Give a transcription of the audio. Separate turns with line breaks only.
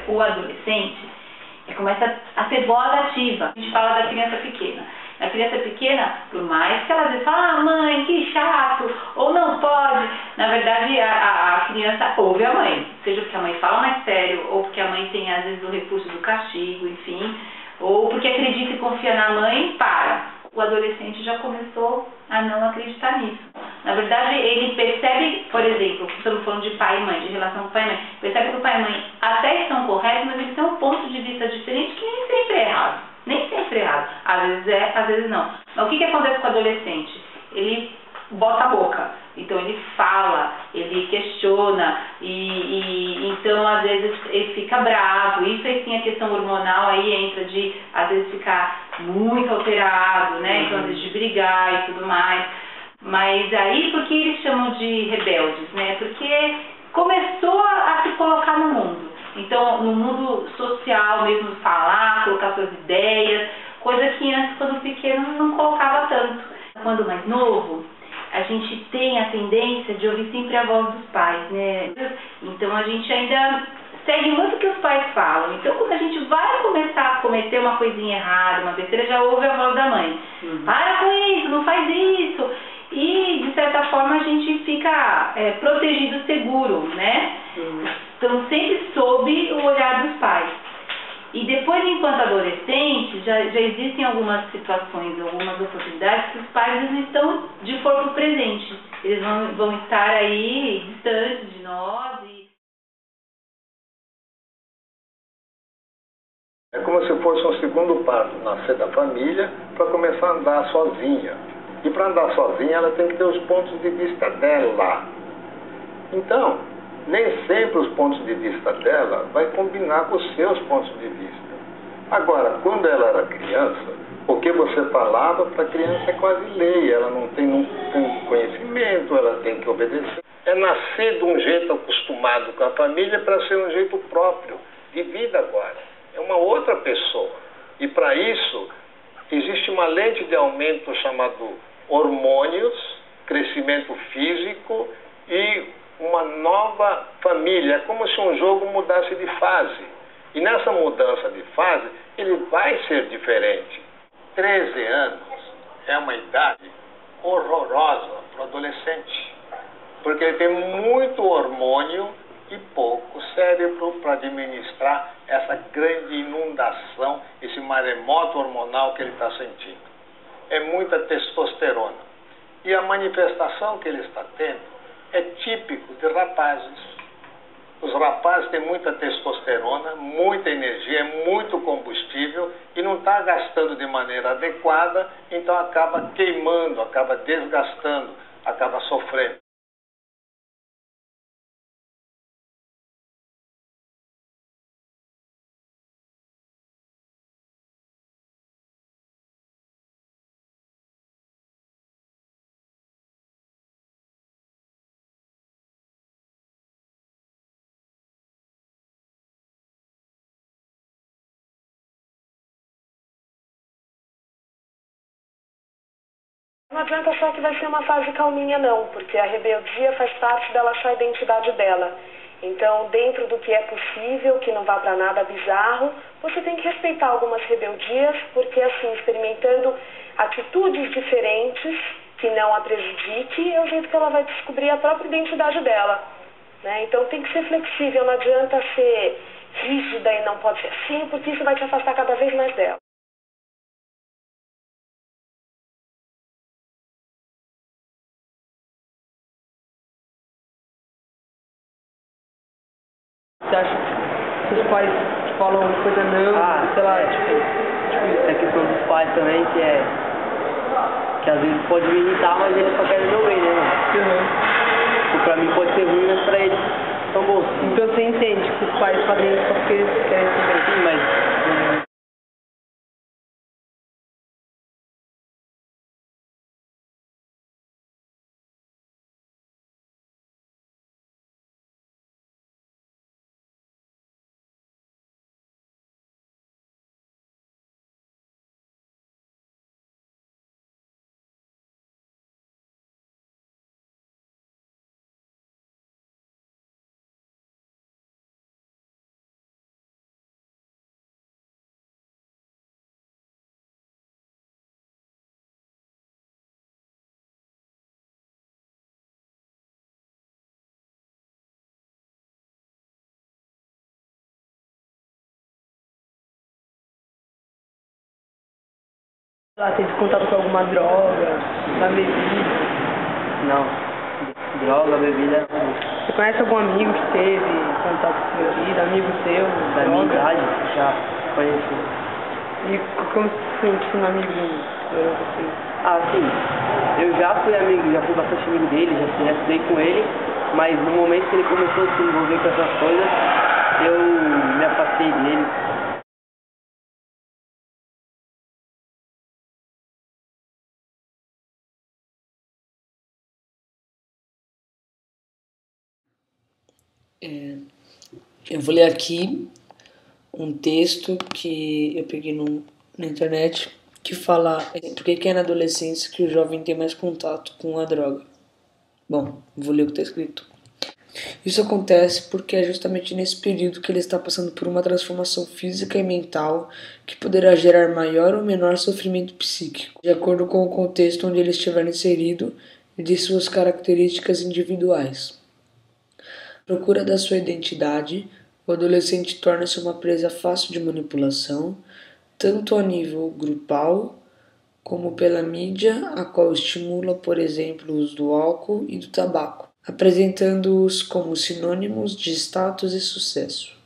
o adolescente começa a ser voz ativa. A gente fala da criança pequena. Na criança pequena, por mais que ela às vezes fala, ah, mãe, que chato, ou não pode, na verdade a criança ouve a mãe, seja porque a mãe fala mais sério, ou porque a mãe tem às vezes o recurso do castigo, enfim, ou porque acredita e confia na mãe, para. O adolescente já começou a não acreditar nisso. Na verdade, ele percebe, por exemplo, estamos falando de pai e mãe, de relação com pai e mãe, percebe que o pai e mãe até estão corretos, mas eles têm um ponto de vista diferente que nem sempre é errado. Nem sempre é errado. Às vezes é, às vezes não. Mas o que acontece com o adolescente? Ele bota a boca. Então ele fala, ele questiona e então às vezes ele fica bravo. Isso aí sim, a questão hormonal aí entra de às vezes ficar muito alterado, né? Então às vezes de brigar e tudo mais. Mas aí por que eles chamam de rebeldes, né? Porque começou a se colocar no mundo. Então no mundo social mesmo, falar, colocar suas ideias, coisa que antes quando pequeno não colocava tanto. Quando mais novo, a gente tem a tendência de ouvir sempre a voz dos pais, né? Então a gente ainda segue muito o que os pais falam. Então quando a gente vai começar a cometer uma coisinha errada, uma besteira, já ouve a voz da mãe. Para com isso, não faz isso. E de certa forma a gente fica protegido, seguro, né? Então sempre sob o olhar dos pais. E depois, enquanto adolescente, já existem algumas situações, algumas oportunidades que os pais não estão de corpo presente. Eles vão estar aí distantes de nós.
É como se fosse um segundo passo, nascer da família para começar a andar sozinha. E para andar sozinha ela tem que ter os pontos de vista dela. Então, nem sempre os pontos de vista dela vai combinar com os seus pontos de vista. Agora, quando ela era criança, o que você falava para a criança é quase lei, ela não tem conhecimento, ela tem que obedecer. É nascer de um jeito acostumado com a família para ser um jeito próprio de vida agora. É uma outra pessoa. E para isso, existe uma lente de aumento chamado hormônios, crescimento físico e uma nova família. É como se um jogo mudasse de fase. E nessa mudança de fase, ele vai ser diferente. 13 anos é uma idade horrorosa para o adolescente. Porque ele tem muito hormônio e pouco cérebro para administrar essa grande inundação, esse maremoto hormonal que ele está sentindo. É muita testosterona. E a manifestação que ele está tendo é típico de rapazes. Os rapazes têm muita testosterona, muita energia, muito combustível e não está gastando de maneira adequada, então acaba queimando, acaba desgastando, acaba sofrendo.
Não adianta achar que vai ser uma fase calminha não, porque a rebeldia faz parte dela achar a identidade dela. Então, dentro do que é possível, que não vá para nada bizarro, você tem que respeitar algumas rebeldias, porque assim, experimentando atitudes diferentes, que não a prejudique, é o jeito que ela vai descobrir a própria identidade dela, né? Então tem que ser flexível, não adianta ser rígida e não pode ser assim, porque isso vai te afastar cada vez mais dela.
Você acha que os pais falam coisa não, sei lá, tipo, essa questão dos pais também, que às vezes pode me irritar, mas eles só querem meu bem, né? Tipo, pra mim pode ser ruim, mas pra eles são bons. Então você entende que os pais fazem isso só porque eles querem ser bem. Sim, mas Ela teve contato com alguma droga, uma bebida? Não. Droga, bebida.
Você conhece algum amigo que teve contato com bebida, amigo seu?
Da minha idade, já conheci.
E como se sente um amigo assim?
Ah, sim. Eu já fui bastante amigo dele, já estudei com ele, mas no momento que ele começou a se envolver com essas coisas, eu me afastei dele.
Eu vou ler aqui um texto que eu peguei na internet que fala por que é na adolescência que o jovem tem mais contato com a droga. Bom, vou ler o que está escrito. Isso acontece porque é justamente nesse período que ele está passando por uma transformação física e mental que poderá gerar maior ou menor sofrimento psíquico, de acordo com o contexto onde ele estiver inserido e de suas características individuais. À procura da sua identidade, o adolescente torna-se uma presa fácil de manipulação, tanto a nível grupal como pela mídia, a qual estimula, por exemplo, o uso do álcool e do tabaco, apresentando-os como sinônimos de status e sucesso.